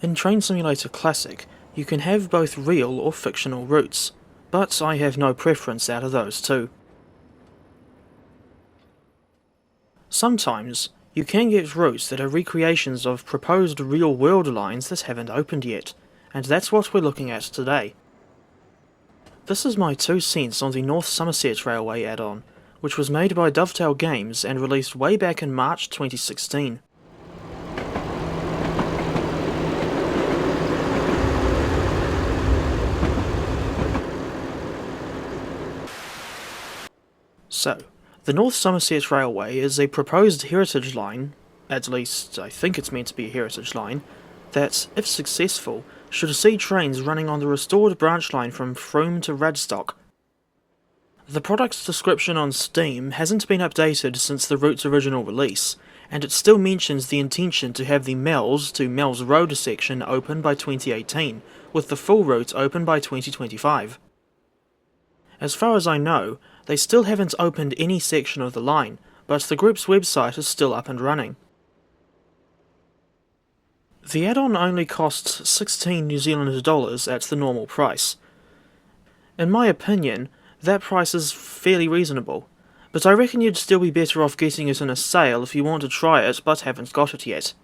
In Train Simulator Classic, you can have both real or fictional routes, but I have no preference out of those two. Sometimes, you can get routes that are recreations of proposed real-world lines that haven't opened yet, and that's what we're looking at today. This is my 2 cents on the North Somerset Railway add-on, which was made by Dovetail Games and released way back in March 2016. So, the North Somerset Railway is a proposed heritage line, at least I think it's meant to be a heritage line, that, if successful, should see trains running on the restored branch line from Frome to Radstock. The product's description on Steam hasn't been updated since the route's original release, and it still mentions the intention to have the Mells to Mells Road section open by 2018, with the full route open by 2025. As far as I know, they still haven't opened any section of the line, but the group's website is still up and running. The add-on only costs 16 New Zealand dollars at the normal price. In my opinion, that price is fairly reasonable, but I reckon you'd still be better off getting it in a sale if you want to try it but haven't got it yet.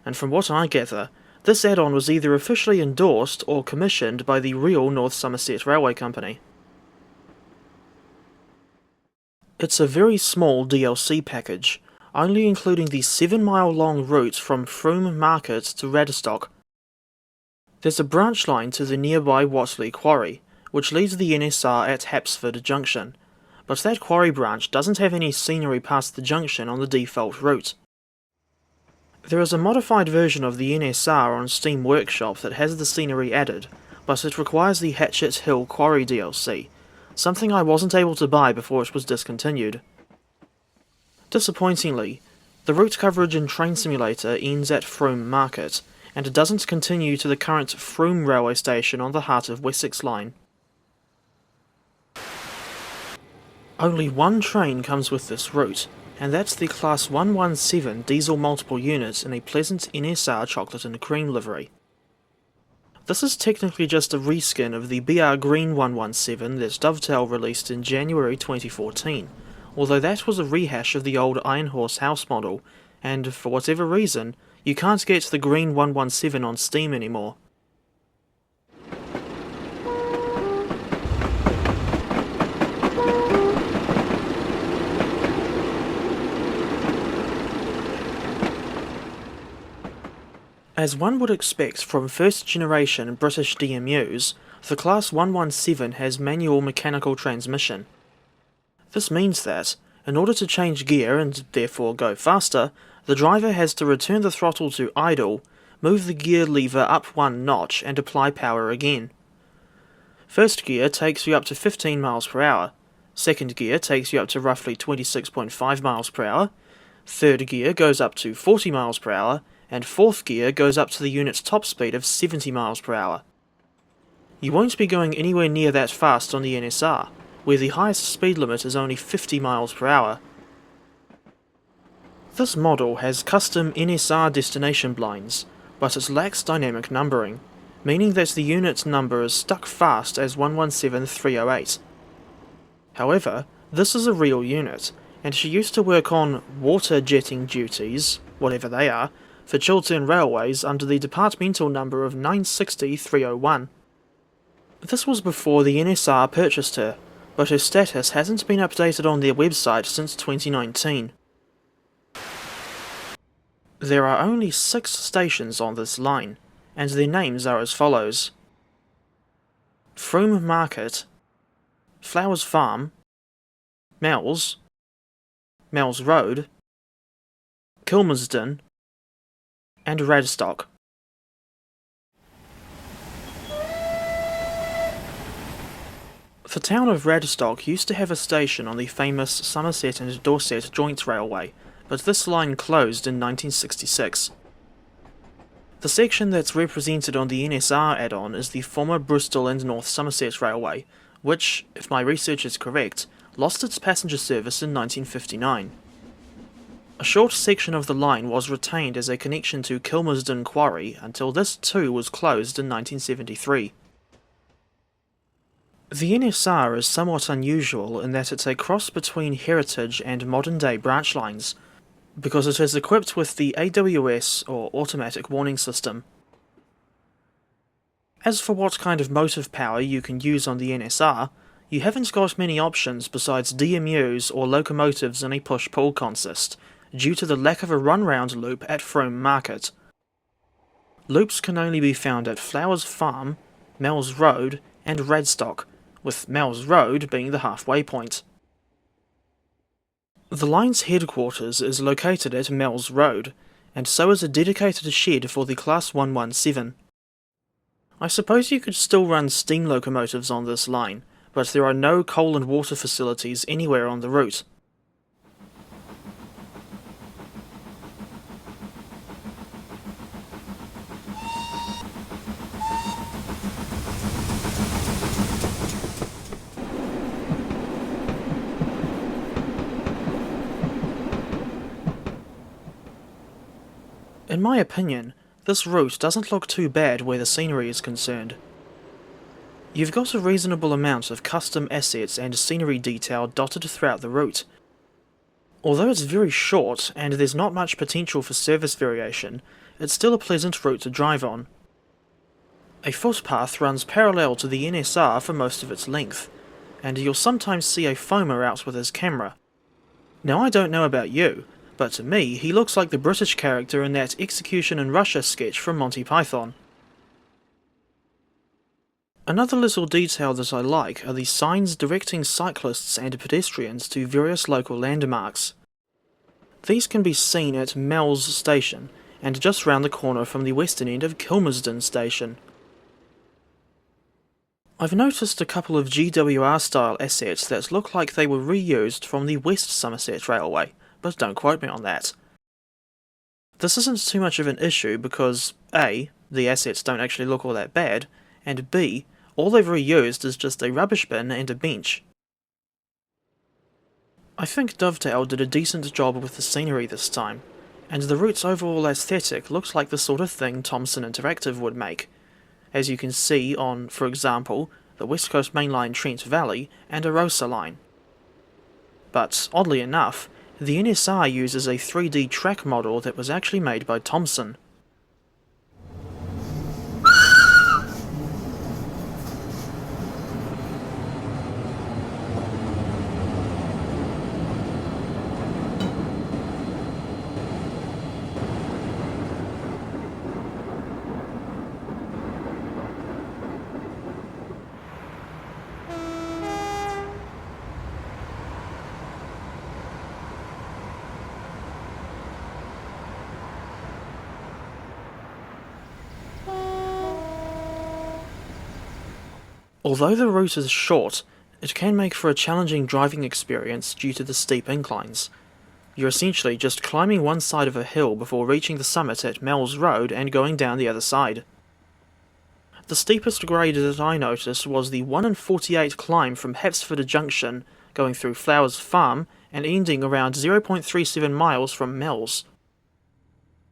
And from what I gather, this add-on was either officially endorsed or commissioned by the real North Somerset Railway Company. It's a very small DLC package, only including the 7-mile-long route from Frome Market to Radstock. There's a branch line to the nearby Watley Quarry, which leaves the NSR at Hapsford Junction, but that quarry branch doesn't have any scenery past the junction on the default route. There is a modified version of the NSR on Steam Workshop that has the scenery added, but it requires the Hatchet Hill Quarry DLC, something I wasn't able to buy before it was discontinued. Disappointingly, the route coverage in Train Simulator ends at Frome Market, and it doesn't continue to the current Frome railway station on the Heart of Wessex line. Only one train comes with this route, and that's the Class 117 diesel multiple unit in a pleasant NSR chocolate and cream livery. This is technically just a reskin of the BR Green 117 that Dovetail released in January 2014, although that was a rehash of the old Iron Horse House model, and for whatever reason, you can't get the Green 117 on Steam anymore. As one would expect from first-generation British DMUs, the Class 117 has manual mechanical transmission. This means that, in order to change gear and therefore go faster, the driver has to return the throttle to idle, move the gear lever up 1 notch and apply power again. First gear takes you up to 15 miles per hour, second gear takes you up to roughly 26.5 miles per hour, third gear goes up to 40 miles per hour, and fourth gear goes up to the unit's top speed of 70 miles per hour. You won't be going anywhere near that fast on the NSR, where the highest speed limit is only 50 miles per hour. This model has custom NSR destination blinds, but it lacks dynamic numbering, meaning that the unit number is stuck fast as 117308. However, this is a real unit, and she used to work on water jetting duties, whatever they are, for Chiltern Railways under the departmental number of 960301. This was before the NSR purchased her, but her status hasn't been updated on their website since 2019. There are only 6 stations on this line, and their names are as follows: Frome Market, Flowers Farm, Mells, Mells Road, Kilmersdon, and Radstock. The town of Radstock used to have a station on the famous Somerset and Dorset Joint Railway, but this line closed in 1966. The section that's represented on the NSR add-on is the former Bristol and North Somerset Railway, which, if my research is correct, lost its passenger service in 1959. A short section of the line was retained as a connection to Kilmersdon Quarry until this too was closed in 1973. The NSR is somewhat unusual in that it's a cross between heritage and modern-day branch lines, because it is equipped with the AWS or automatic warning system. As for what kind of motive power you can use on the NSR, you haven't got many options besides DMUs or locomotives in a push-pull consist, due to the lack of a run-round loop at Frome Market. Loops can only be found at Flowers Farm, Mells Road and Radstock, with Mells Road being the halfway point. The line's headquarters is located at Mells Road, and so is a dedicated shed for the Class 117. I suppose you could still run steam locomotives on this line, but there are no coal and water facilities anywhere on the route. In my opinion, this route doesn't look too bad where the scenery is concerned. You've got a reasonable amount of custom assets and scenery detail dotted throughout the route. Although it's very short and there's not much potential for service variation, it's still a pleasant route to drive on. A footpath runs parallel to the NSR for most of its length, and you'll sometimes see a foamer out with his camera. Now I don't know about you, but to me he looks like the British character in that Execution in Russia sketch from Monty Python. Another little detail that I like are the signs directing cyclists and pedestrians to various local landmarks. These can be seen at Mells Station, and just round the corner from the western end of Kilmersdon Station. I've noticed a couple of GWR-style assets that look like they were reused from the West Somerset Railway, but don't quote me on that. This isn't too much of an issue because A, the assets don't actually look all that bad, and B, all they've reused is just a rubbish bin and a bench. I think Dovetail did a decent job with the scenery this time, and the route's overall aesthetic looks like the sort of thing Thomson Interactive would make, as you can see on, for example, the West Coast Main Line Trent Valley and Arosa Line. But oddly enough, the NSR uses a 3D track model that was actually made by Thomson. Although the route is short, it can make for a challenging driving experience due to the steep inclines. You're essentially just climbing one side of a hill before reaching the summit at Mells Road and going down the other side. The steepest grade that I noticed was the 1 in 48 climb from Hapsford Junction, going through Flowers Farm and ending around 0.37 miles from Mells.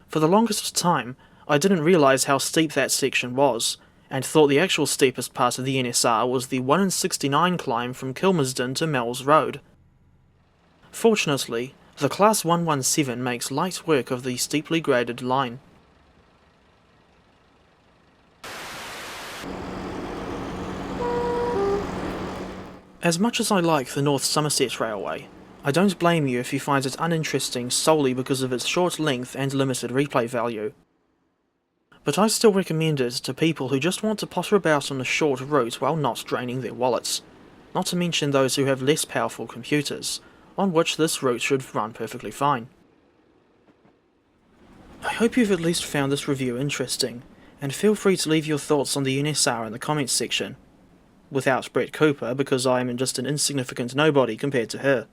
For the longest time, I didn't realise how steep that section was, and thought the actual steepest part of the NSR was the 1 in 69 climb from Kilmersdon to Mells Road. Fortunately, the Class 117 makes light work of the steeply graded line. As much as I like the North Somerset Railway, I don't blame you if you find it uninteresting solely because of its short length and limited replay value. But I still recommend it to people who just want to potter about on a short route while not draining their wallets, not to mention those who have less powerful computers, on which this route should run perfectly fine. I hope you've at least found this review interesting, and feel free to leave your thoughts on the NSR in the comments section. Without Brett Cooper, because I am just an insignificant nobody compared to her.